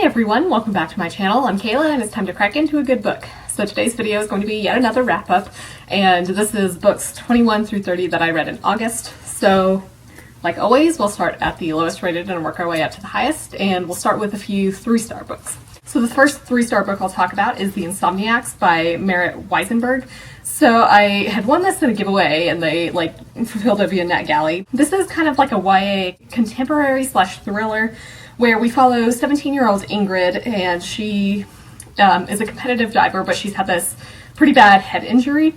everyone, welcome back to my channel. I'm Kayla and it's time to crack into a good book. So today's video is going to be yet another wrap up, and this is books 21 through 30 that I read in August. So like always, we'll start at the lowest rated and work our way up to the highest, and we'll start with a few 3-star books. So the first 3-star book I'll talk about is The Insomniacs by Marit Weisenberg. So I had won this in a giveaway and they fulfilled it via NetGalley. This is kind of like a YA contemporary / thriller where we follow 17-year-old Ingrid, and she is a competitive diver, but she's had this pretty bad head injury.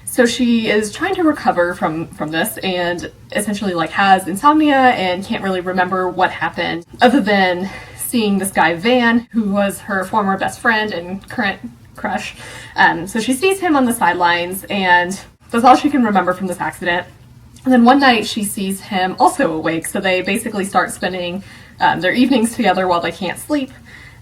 So she is trying to recover from this, and essentially has insomnia and can't really remember what happened other than seeing this guy Van, who was her former best friend and current crush. So she sees him on the sidelines, and that's all she can remember from this accident. And then one night she sees him also awake, so they basically start spending their evenings together while they can't sleep.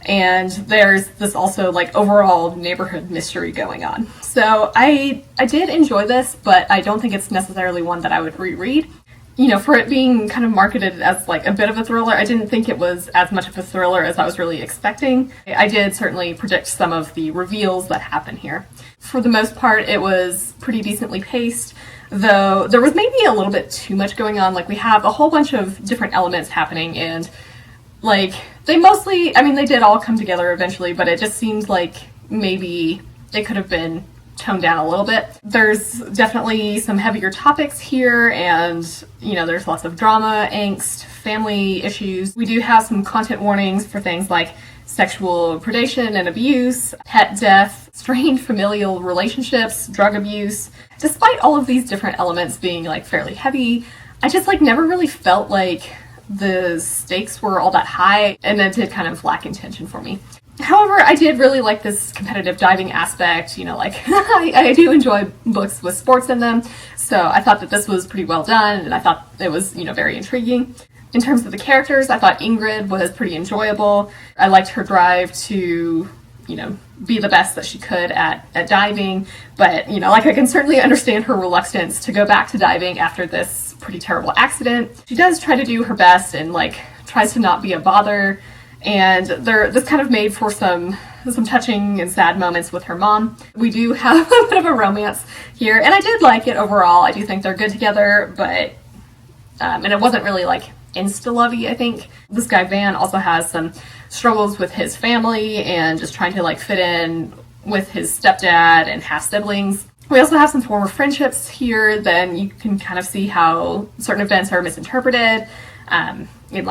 And there's this also overall neighborhood mystery going on. So I did enjoy this, but I don't think it's necessarily one that I would reread. You know, for it being kind of marketed as a bit of a thriller, I didn't think it was as much of a thriller as I was really expecting. I did certainly predict some of the reveals that happen here. For the most part, it was pretty decently paced, though there was maybe a little bit too much going on. We have a whole bunch of different elements happening, and they mostly, they did all come together eventually, but it just seems like maybe it could have been toned down a little bit. There's definitely some heavier topics here, and there's lots of drama, angst, family issues. We do have some content warnings for things like sexual predation and abuse, pet death, strained familial relationships, drug abuse. Despite all of these different elements being fairly heavy, I just never really felt the stakes were all that high, and it did kind of lack in tension for me. However, I did really like this competitive diving aspect. I do enjoy books with sports in them, so I thought that this was pretty well done, and I thought it was, very intriguing. In terms of the characters, I thought Ingrid was pretty enjoyable. I liked her drive to, be the best that she could at diving, but, I can certainly understand her reluctance to go back to diving after this pretty terrible accident. She does try to do her best and, tries to not be a bother. And this kind of made for some touching and sad moments with her mom. We do have a bit of a romance here, and I did like it overall. I do think they're good together, but and it wasn't really insta-lovey, I think. This guy Van also has some struggles with his family and just trying to fit in with his stepdad and half-siblings. We also have some former friendships here. Then you can kind of see how certain events are misinterpreted, and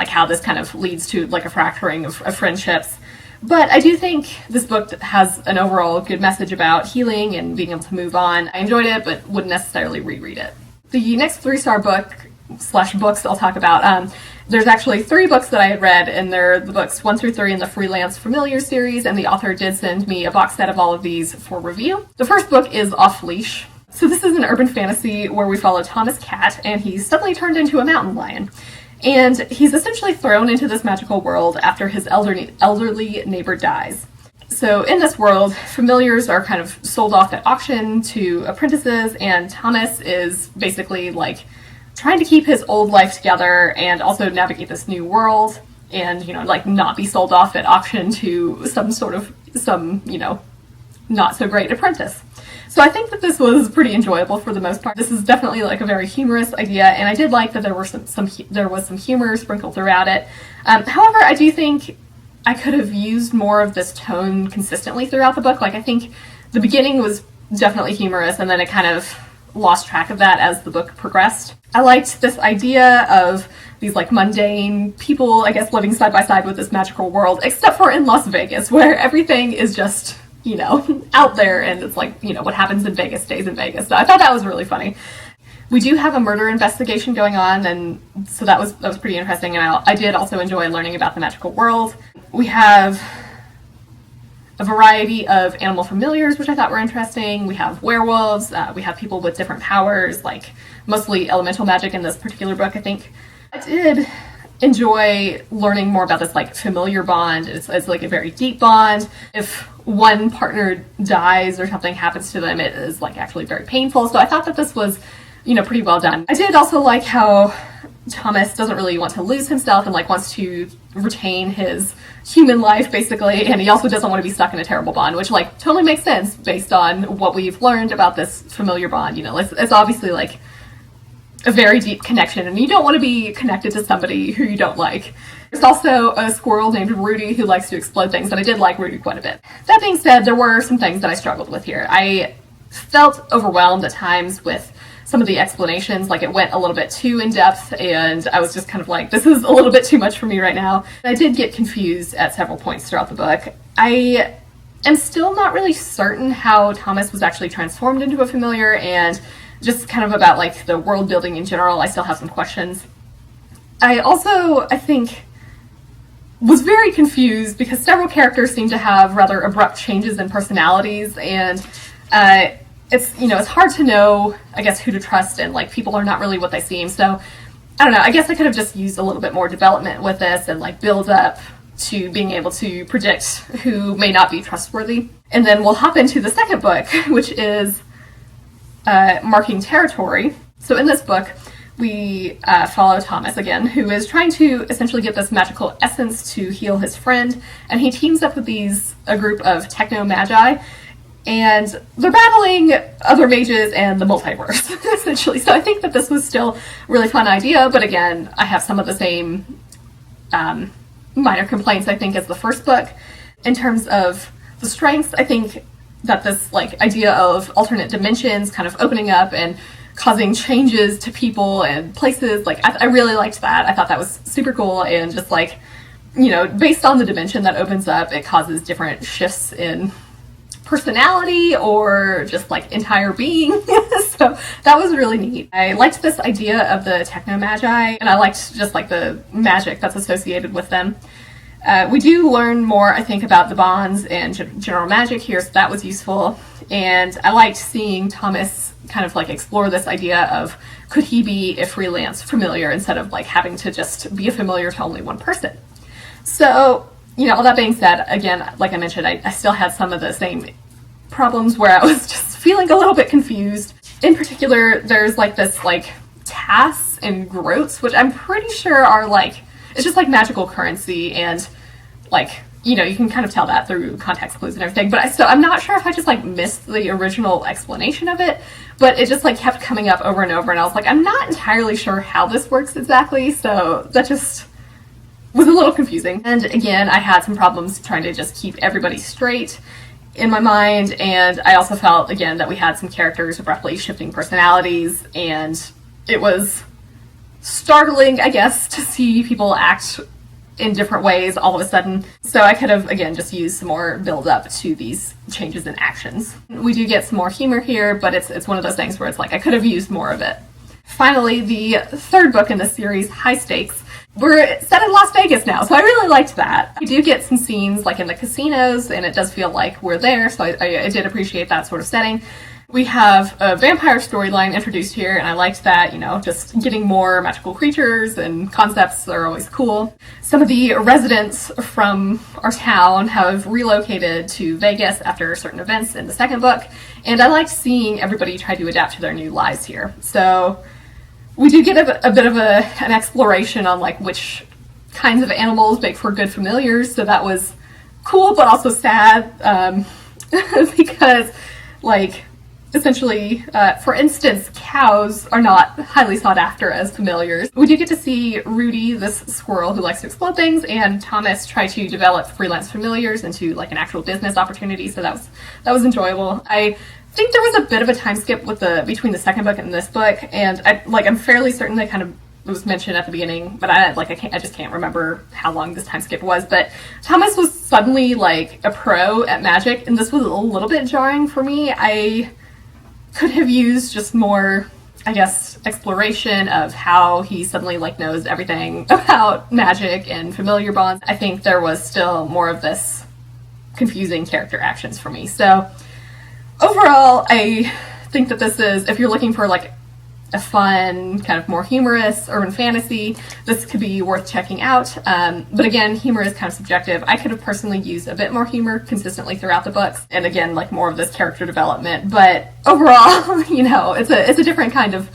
how this kind of leads to a fracturing of friendships. But I do think this book has an overall good message about healing and being able to move on. I enjoyed it, but wouldn't necessarily reread it. The next 3-star book / books I'll talk about, there's actually 3 books that I had read, and they're the books 1 through 3 in the Freelance Familiar series, and the author did send me a box set of all of these for review. The first book is Off Leash. So this is an urban fantasy where we follow Thomas Cat, and he's suddenly turned into a mountain lion. And he's essentially thrown into this magical world after his elderly neighbor dies. So in this world, familiars are kind of sold off at auction to apprentices, and Thomas is basically trying to keep his old life together and also navigate this new world and, not be sold off at auction to some not so great apprentice. So I think that this was pretty enjoyable for the most part. This is definitely a very humorous idea, and I did like that there was some humor sprinkled throughout it. However, I do think I could have used more of this tone consistently throughout the book. I think the beginning was definitely humorous, and then it kind of lost track of that as the book progressed. I liked this idea of these mundane people, I guess, living side by side with this magical world, except for in Las Vegas, where everything is just out there, and it's what happens in Vegas stays in Vegas. So I thought that was really funny. We do have a murder investigation going on, and so that was pretty interesting, and I did also enjoy learning about the magical world. We have a variety of animal familiars, which I thought were interesting. We have werewolves, we have people with different powers, mostly elemental magic in this particular book, I think. I did enjoy learning more about this familiar bond. It's a very deep bond. If one partner dies or something happens to them, it is actually very painful. So I thought that this was pretty well done. I did also like how Thomas doesn't really want to lose himself and like wants to retain his human life basically, and he also doesn't want to be stuck in a terrible bond, which like totally makes sense based on what we've learned about this familiar bond. You know, it's obviously like a very deep connection, and you don't want to be connected to somebody who you don't like. There's also a squirrel named Rudy who likes to explode things, and I did like Rudy quite a bit. That being said, there were some things that I struggled with here. I felt overwhelmed at times with some of the explanations, like it went a little bit too in-depth, and I was just kind of like, this is a little bit too much for me right now. I did get confused at several points throughout the book. I am still not really certain how Thomas was actually transformed into a familiar, and just kind of about like the world building in general, I still have some questions. I also, I think, was very confused because several characters seem to have rather abrupt changes in personalities, and it's, you know, it's hard to know, I guess, who to trust, and like people are not really what they seem. So I don't know, I guess I could have just used a little bit more development with this and like build up to being able to predict who may not be trustworthy. And then we'll hop into the second book, which is Marking Territory. So in this book, we follow Thomas again, who is trying to essentially get this magical essence to heal his friend, and he teams up with a group of techno-magi, and they're battling other mages and the multiverse, essentially. So I think that this was still a really fun idea, but again, I have some of the same minor complaints, I think, as the first book. In terms of the strengths, I think that this like idea of alternate dimensions kind of opening up and causing changes to people and places, like I really liked that. I thought that was super cool, and just like, you know, based on the dimension that opens up, it causes different shifts in personality or just like entire being. So that was really neat. I liked this idea of the techno-magi, and I liked just like the magic that's associated with them. We do learn more, I think, about the bonds and general magic here, so that was useful. And I liked seeing Thomas kind of like explore this idea of, could he be a freelance familiar instead of like having to just be a familiar to only one person. So, you know, all that being said, again, like I mentioned, I still had some of the same problems where I was just feeling a little bit confused. In particular, there's like this like tasks and groats, which I'm pretty sure are like, it's just like magical currency, and like, you know, you can kind of tell that through context clues and everything, but I'm not sure if I just like missed the original explanation of it, but it just like kept coming up over and over, and I was like, I'm not entirely sure how this works exactly, so that just was a little confusing. And again, I had some problems trying to just keep everybody straight in my mind, and I also felt, again, that we had some characters abruptly shifting personalities, and it was startling, I guess, to see people act in different ways all of a sudden. So I could have, again, just used some more build up to these changes in actions. We do get some more humor here, but it's one of those things where it's like I could have used more of it. Finally, the third book in this series, High Stakes. We're set in Las Vegas now, so I really liked that. We do get some scenes like in the casinos, and it does feel like we're there, so I did appreciate that sort of setting. We have a vampire storyline introduced here, and I liked that, you know, just getting more magical creatures and concepts are always cool. Some of the residents from our town have relocated to Vegas after certain events in the second book, and I liked seeing everybody try to adapt to their new lives here. So we do get a bit of an exploration on like which kinds of animals make for good familiars, so that was cool but also sad, because like essentially, for instance, cows are not highly sought after as familiars. We do get to see Rudy, this squirrel who likes to explode things, and Thomas try to develop freelance familiars into like an actual business opportunity, so that was enjoyable. I think there was a bit of a time skip with between the second book and this book, and I'm fairly certain that kind of was mentioned at the beginning, but I just can't remember how long this time skip was. But Thomas was suddenly like a pro at magic, and this was a little bit jarring for me. I could have used just more, I guess, exploration of how he suddenly like knows everything about magic and familiar bonds. I think there was still more of this confusing character actions for me. So overall, I think that this is, if you're looking for like a fun, kind of more humorous urban fantasy, this could be worth checking out. But again, humor is kind of subjective. I could have personally used a bit more humor consistently throughout the books, and again, like more of this character development. But overall, you know, it's a different kind of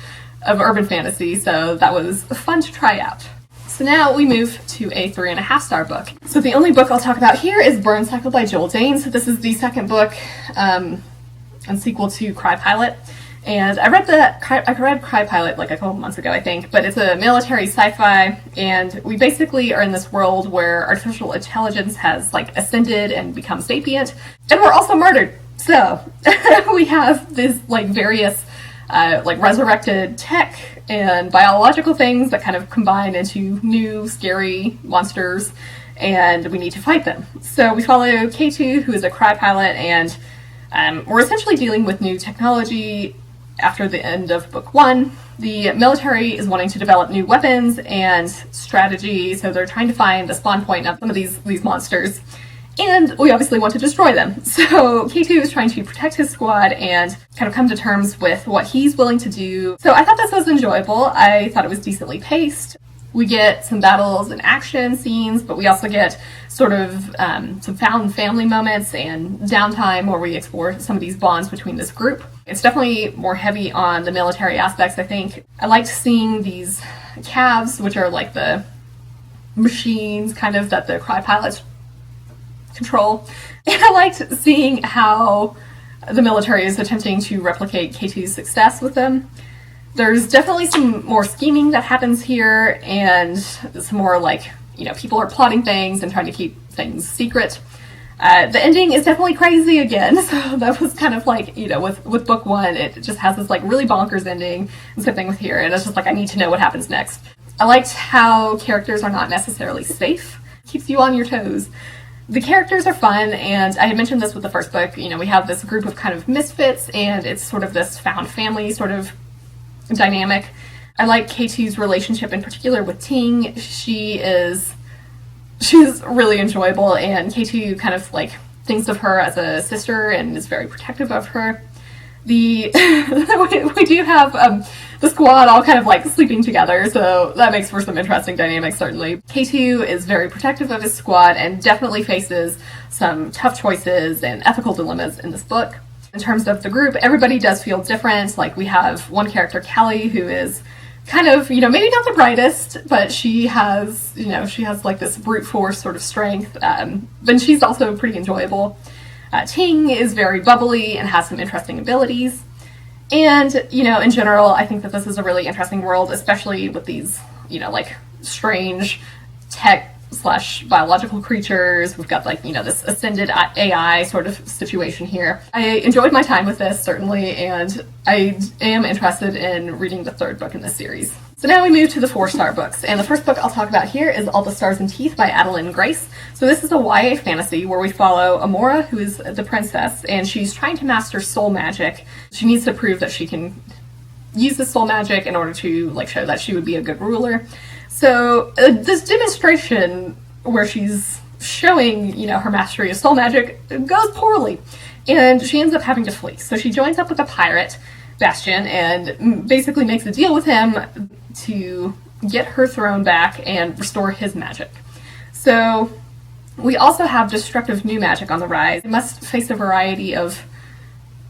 of urban fantasy, so that was fun to try out. So now we move to a 3.5-star book. So the only book I'll talk about here is Burn Cycle by Joel Dane. So this is the second book and sequel to Cry Pilot. And I read Cry Pilot like a couple months ago, I think, but it's a military sci-fi, and we basically are in this world where artificial intelligence has like ascended and become sapient, and we're also murdered. So we have this like various like resurrected tech and biological things that kind of combine into new scary monsters, and we need to fight them. So we follow K2, who is a Cry Pilot, and we're essentially dealing with new technology. After the end of book 1, the military is wanting to develop new weapons and strategy, so they're trying to find the spawn point of some of these monsters, and we obviously want to destroy them. So K2 is trying to protect his squad and kind of come to terms with what he's willing to do. So I thought this was enjoyable. I thought it was decently paced. We get some battles and action scenes, but we also get sort of some found family moments and downtime where we explore some of these bonds between this group. It's definitely more heavy on the military aspects, I think. I liked seeing these calves, which are like the machines kind of that the Cry Pilots control. And I liked seeing how the military is attempting to replicate K2's success with them. There's definitely some more scheming that happens here, and some more like, you know, people are plotting things and trying to keep things secret. The ending is definitely crazy again, so that was kind of like, you know, with book 1, it just has this like really bonkers ending, and same thing with here, and it's just like, I need to know what happens next. I liked how characters are not necessarily safe. Keeps you on your toes. The characters are fun, and I had mentioned this with the first book, you know, we have this group of kind of misfits, and it's sort of this found family sort of dynamic. I like K2's relationship in particular with Ting. She's really enjoyable, and K2 kind of like thinks of her as a sister and is very protective of her. We do have the squad all kind of like sleeping together, so that makes for some interesting dynamics, certainly. K2 is very protective of his squad and definitely faces some tough choices and ethical dilemmas in this book. In terms of the group, everybody does feel different. Like, we have one character, Callie, who is kind of, you know, maybe not the brightest, but she has like this brute force sort of strength, but she's also pretty enjoyable. Ting is very bubbly and has some interesting abilities. And, you know, in general, I think that this is a really interesting world, especially with these, you know, like strange tech / biological creatures. We've got like, you know, this ascended AI sort of situation here. I enjoyed my time with this, certainly, and I am interested in reading the third book in this series. So now we move to the 4-star books, and the first book I'll talk about here is All the Stars and Teeth by Adalyn Grace. So this is a YA fantasy where we follow Amora, who is the princess, and she's trying to master soul magic. She needs to prove that she can use the soul magic in order to like show that she would be a good ruler. So this demonstration where she's showing, you know, her mastery of soul magic goes poorly, and she ends up having to flee. So she joins up with a pirate, Bastion, and basically makes a deal with him to get her throne back and restore his magic. So we also have destructive new magic on the rise. We must face a variety of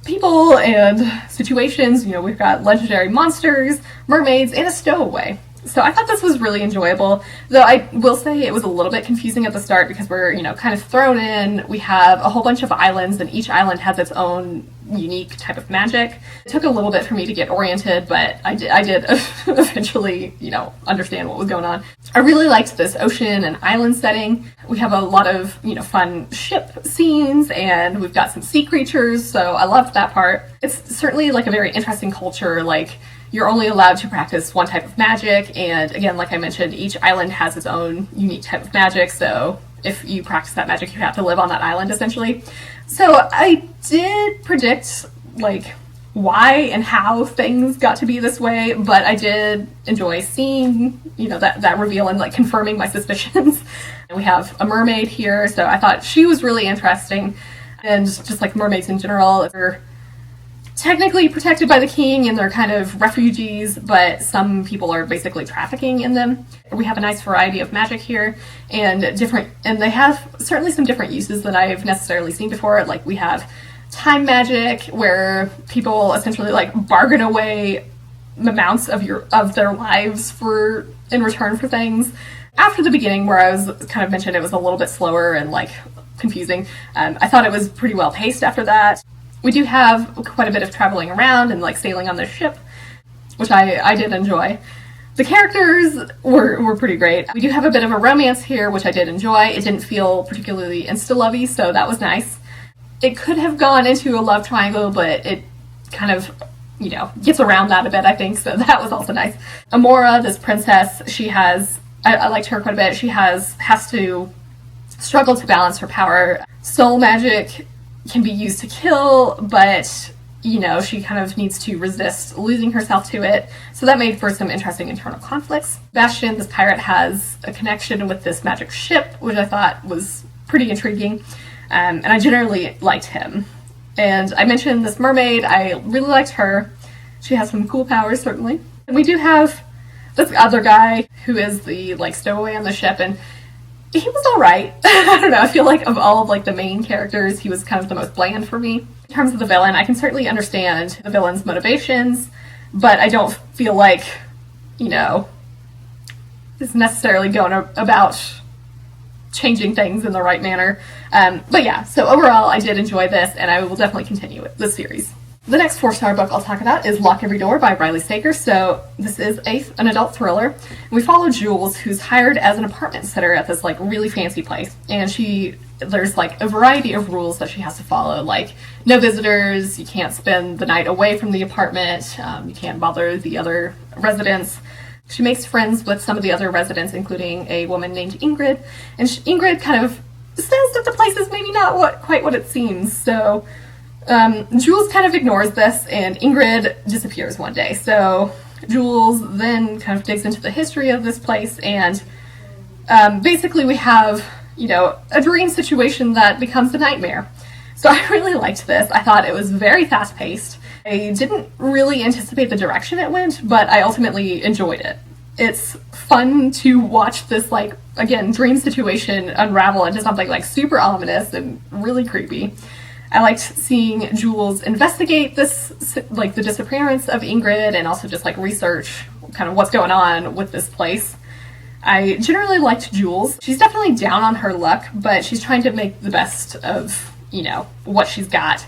people and situations. You know, we've got legendary monsters, mermaids, and a stowaway. So I thought this was really enjoyable, though I will say it was a little bit confusing at the start because we're, you know, kind of thrown in. We have a whole bunch of islands, and each island has its own unique type of magic. It took a little bit for me to get oriented, but I did eventually, you know, understand what was going on. I really liked this ocean and island setting. We have a lot of, you know, fun ship scenes, and we've got some sea creatures, so I loved that part. It's certainly like a very interesting culture. Like, you're only allowed to practice one type of magic, and again, like I mentioned, each island has its own unique type of magic, so if you practice that magic, you have to live on that island, essentially. So I did predict, like, why and how things got to be this way, but I did enjoy seeing, you know, that reveal and, like, confirming my suspicions. And we have a mermaid here, so I thought she was really interesting, and just, like, mermaids in general, they're technically protected by the king and they're kind of refugees, but some people are basically trafficking in them. We have a nice variety of magic here, and they have certainly some different uses that I've necessarily seen before. Like, we have time magic where people essentially like bargain away amounts of their lives in return for things. After the beginning, where I was kind of mentioned it was a little bit slower and like confusing, I thought it was pretty well paced after that. We do have quite a bit of traveling around and like sailing on the ship, which I did enjoy. The characters were pretty great. We do have a bit of a romance here, which I did enjoy. It didn't feel particularly insta-lovey, so that was nice. It could have gone into a love triangle, but it kind of, gets around that a bit, I think, so that was also nice. Amora, this princess, I liked her quite a bit. She has to struggle to balance her power. Soul magic can be used to kill, but she kind of needs to resist losing herself to it. So that made for some interesting internal conflicts. Bastian, this pirate, has a connection with this magic ship, which I thought was pretty intriguing. And I generally liked him. And I mentioned this mermaid. I really liked her. She has some cool powers, certainly. And we do have this other guy who is the stowaway on the ship, and he was all right. I don't know. I feel like of all of the main characters, he was kind of the most bland for me. In terms of the villain, I can certainly understand the villain's motivations, but I don't feel like, is necessarily going about changing things in the right manner. But yeah, so overall, I did enjoy this, and I will definitely continue this series. The next 4-star book I'll talk about is Lock Every Door by Riley Sager. So this is an adult thriller. We follow Jules, who's hired as an apartment sitter at this really fancy place, and there's a variety of rules that she has to follow, like no visitors, you can't spend the night away from the apartment, you can't bother the other residents. She makes friends with some of the other residents, including a woman named Ingrid, and Ingrid kind of says that the place is maybe not quite what it seems. So Jules kind of ignores this, and Ingrid disappears one day. So Jules then kind of digs into the history of this place, and basically we have, a dream situation that becomes a nightmare. So I really liked this. I thought it was very fast-paced. I didn't really anticipate the direction it went, but I ultimately enjoyed it. It's fun to watch this, again, dream situation unravel into something super ominous and really creepy. I liked seeing Jules investigate this, the disappearance of Ingrid, and also just research kind of what's going on with this place. I generally liked Jules. She's definitely down on her luck, but she's trying to make the best of, what she's got.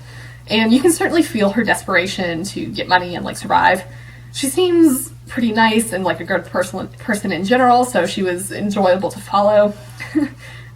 And you can certainly feel her desperation to get money and survive. She seems pretty nice and a good person in general, so she was enjoyable to follow.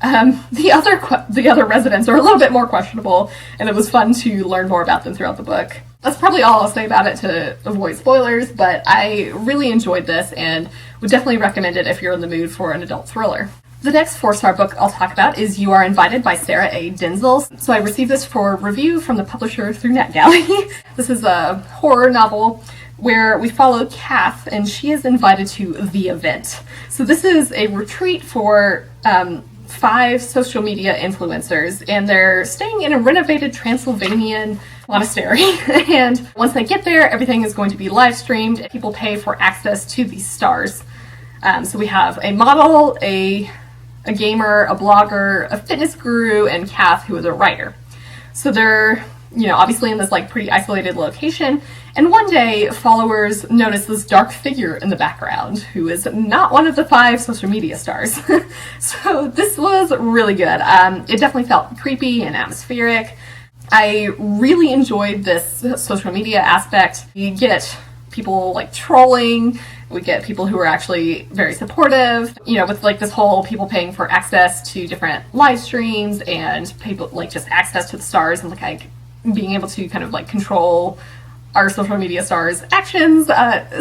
The other residents are a little bit more questionable, and it was fun to learn more about them throughout the book. That's probably all I'll say about it to avoid spoilers, but I really enjoyed this and would definitely recommend it if you're in the mood for an adult thriller. The next 4-star book I'll talk about is You Are Invited by Sarah A. Denzil. So I received this for review from the publisher through NetGalley. This is a horror novel where we follow Kath, and she is invited to the event. So this is a retreat for 5 social media influencers, and they're staying in a renovated Transylvanian monastery. And once they get there, everything is going to be live streamed. People pay for access to these stars. So we have a model, a gamer, a blogger, a fitness guru, and Kath, who is a writer. So they're, obviously in this pretty isolated location. And one day, followers notice this dark figure in the background, who is not one of the 5 social media stars. So this was really good. It definitely felt creepy and atmospheric. I really enjoyed this social media aspect. You get people trolling. We get people who are actually very supportive, with this whole people paying for access to different live streams, and people just access to the stars, and being able to kind of control our social media stars' actions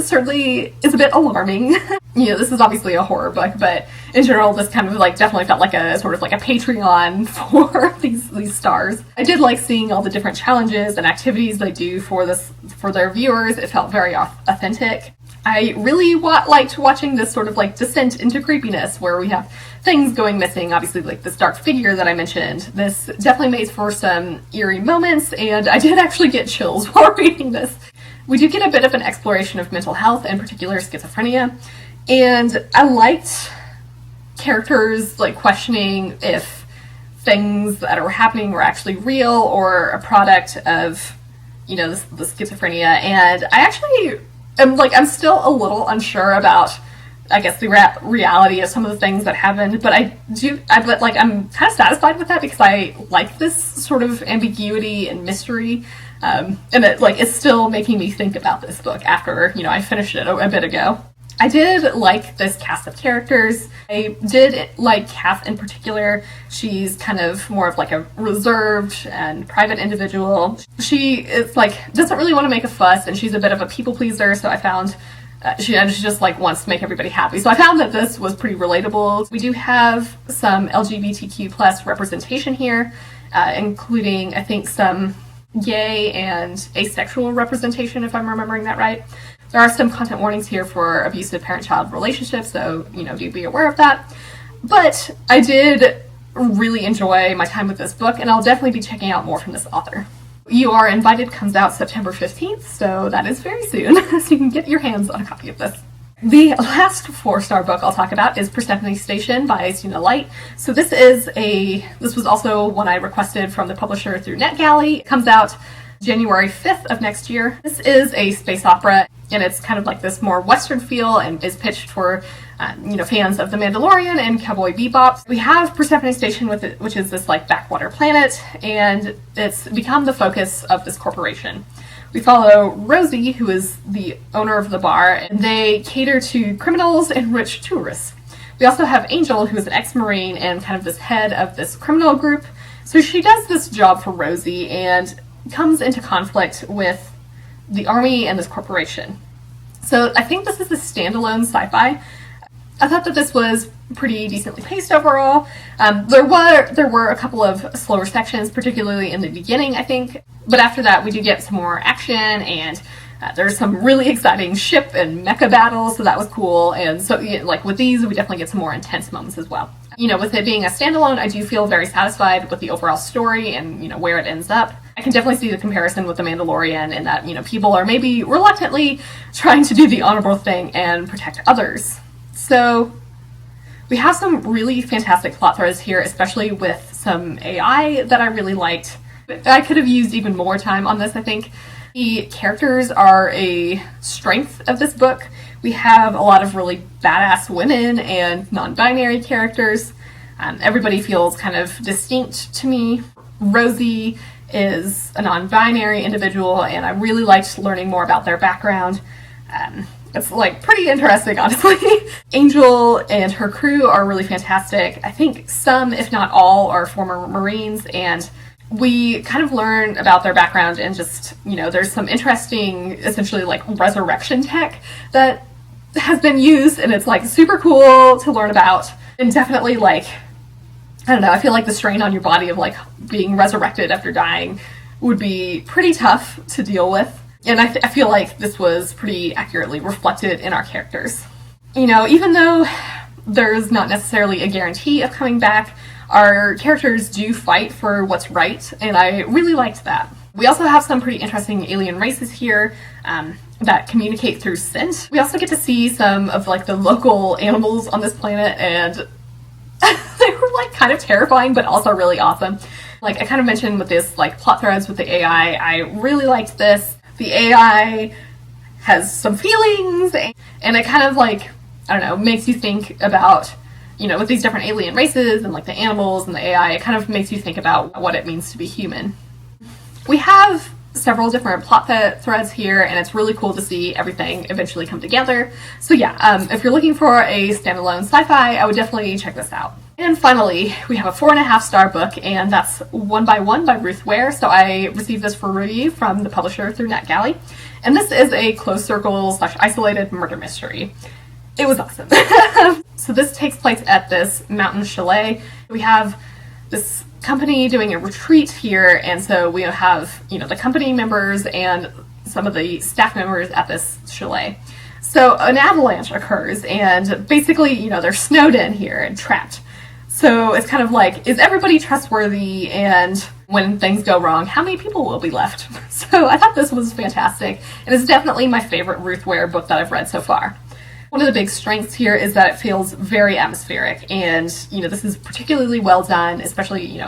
certainly is a bit alarming. This is obviously a horror book, but in general, this kind of definitely felt like a sort of a Patreon for these stars. I did like seeing all the different challenges and activities they do for their viewers. It felt very authentic. I really liked watching this sort of descent into creepiness, where we have things going missing, obviously this dark figure that I mentioned. This definitely made for some eerie moments, and I did actually get chills while reading this. We do get a bit of an exploration of mental health, in particular schizophrenia, and I liked characters questioning if things that are happening were actually real or a product of the schizophrenia. And I actually I'm still a little unsure about, I guess, the reality of some of the things that happened, but I'm kind of satisfied with that because I like this sort of ambiguity and mystery, and it's still making me think about this book after, I finished it a bit ago. I did like this cast of characters. I did like Kath in particular. She's kind of more of like a reserved and private individual. She is doesn't really want to make a fuss, and she's a bit of a people pleaser, so I found she just wants to make everybody happy. So I found that this was pretty relatable. We do have some LGBTQ plus representation here, including, I think, some gay and asexual representation, if I'm remembering that right. There are some content warnings here for abusive parent-child relationships, so, do be aware of that. But I did really enjoy my time with this book, and I'll definitely be checking out more from this author. You Are Invited comes out September 15th, so that is very soon, so you can get your hands on a copy of this. The last 4-star book I'll talk about is Persephone Station by Stina, Leicht. So this was also one I requested from the publisher through NetGalley. It comes out January 5th of next year. This is a space opera, and it's kind of like this more Western feel and is pitched for, fans of The Mandalorian and Cowboy Bebop. We have Persephone Station, which is this backwater planet, and it's become the focus of this corporation. We follow Rosie, who is the owner of the bar, and they cater to criminals and rich tourists. We also have Angel, who is an ex-Marine and kind of this head of this criminal group. So she does this job for Rosie and comes into conflict with the army and this corporation. So I think this is a standalone sci-fi. I thought that this was pretty decently paced overall. There were a couple of slower sections, particularly in the beginning, I think. But after that, we do get some more action, and there's some really exciting ship and mecha battles, so that was cool. And so, with these, we definitely get some more intense moments as well. With it being a standalone, I do feel very satisfied with the overall story and, where it ends up. I can definitely see the comparison with The Mandalorian in that, people are maybe reluctantly trying to do the honorable thing and protect others. So we have some really fantastic plot threads here, especially with some AI that I really liked. I could have used even more time on this, I think. The characters are a strength of this book. We have a lot of really badass women and non-binary characters. Everybody feels kind of distinct to me. Rosie is a non-binary individual, and I really liked learning more about their background. It's pretty interesting, honestly. Angel and her crew are really fantastic. I think some, if not all, are former Marines, and we kind of learn about their background and just, there's some interesting, essentially resurrection tech that has been used, and it's super cool to learn about. And definitely I don't know, I feel like the strain on your body of being resurrected after dying would be pretty tough to deal with. And I feel like this was pretty accurately reflected in our characters. Even though there's not necessarily a guarantee of coming back, our characters do fight for what's right, and I really liked that. We also have some pretty interesting alien races here that communicate through scent. We also get to see some of the local animals on this planet, and they were kind of terrifying, but also really awesome. I kind of mentioned with this plot threads with the AI, I really liked this. The AI has some feelings, and it kind of I don't know, makes you think about, with these different alien races and the animals and the AI, it kind of makes you think about what it means to be human. We have several different plot threads here, and it's really cool to see everything eventually come together. So yeah, if you're looking for a standalone sci-fi, I would definitely check this out. And finally, we have a 4.5-star book, and that's One by One by Ruth Ware. So I received this for review from the publisher through NetGalley. And this is a closed circle / isolated murder mystery. It was awesome. So this takes place at this mountain chalet. We have this company doing a retreat here, and so we have, the company members and some of the staff members at this chalet. So an avalanche occurs, and basically, they're snowed in here and trapped. So it's kind of is everybody trustworthy, and when things go wrong, how many people will be left? So I thought this was fantastic, and it's definitely my favorite Ruth Ware book that I've read so far. One of the big strengths here is that it feels very atmospheric, and this is particularly well done, especially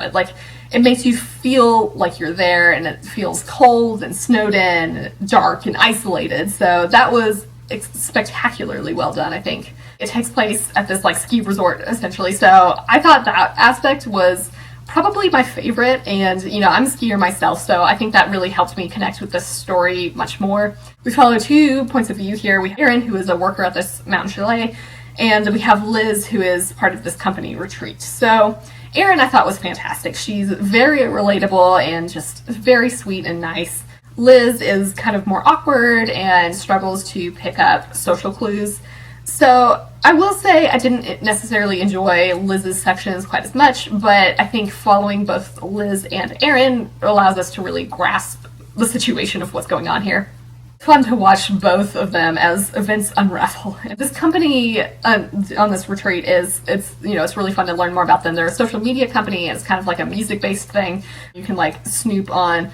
it makes you feel like you're there, and it feels cold and snowed in, dark and isolated. So that was spectacularly well done, I think. It takes place at this like ski resort essentially, so I thought that aspect was probably my favorite, and you know, I'm a skier myself, so I think that really helped me connect with this story much more. We follow 2 points of view here. We have Erin, who is a worker at this mountain chalet, and we have Liz, who is part of this company retreat. So Erin I thought was fantastic. She's very relatable and just very sweet and nice. Liz is kind of more awkward and struggles to pick up social clues. So I will say I didn't necessarily enjoy Liz's sections quite as much, but I think following both Liz and Erin allows us to really grasp the situation of what's going on here. It's fun to watch both of them as events unravel. This company on this retreat it's really fun to learn more about them. They're a social media company, and it's kind of like a music-based thing. You can like snoop on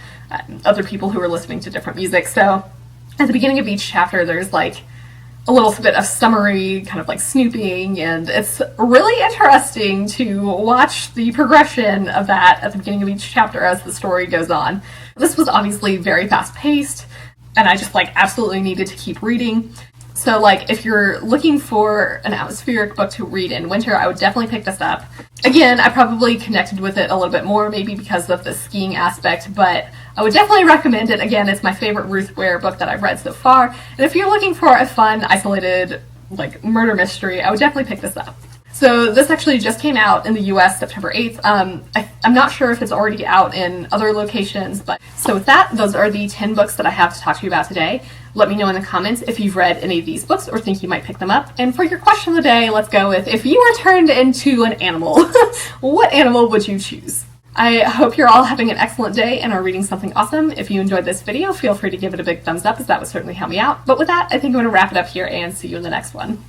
other people who are listening to different music. So at the beginning of each chapter, there's like a little bit of summary, kind of like snooping, and it's really interesting to watch the progression of that at the beginning of each chapter as the story goes on. This was obviously very fast-paced, and I just like absolutely needed to keep reading. So like if you're looking for an atmospheric book to read in winter, I would definitely pick this up. Again, I probably connected with it a little bit more, maybe because of the skiing aspect, but I would definitely recommend it. Again, it's my favorite Ruth Ware book that I've read so far, and if you're looking for a fun, isolated, like murder mystery, I would definitely pick this up. So this actually just came out in the US September 8th. I'm not sure if it's already out in other locations, but so with that, those are the 10 books that I have to talk to you about today. Let me know in the comments if you've read any of these books or think you might pick them up. And for your question of the day, let's go with, if you were turned into an animal, what animal would you choose? I hope you're all having an excellent day and are reading something awesome. If you enjoyed this video, feel free to give it a big thumbs up, as that would certainly help me out. But with that, I think I'm going to wrap it up here and see you in the next one.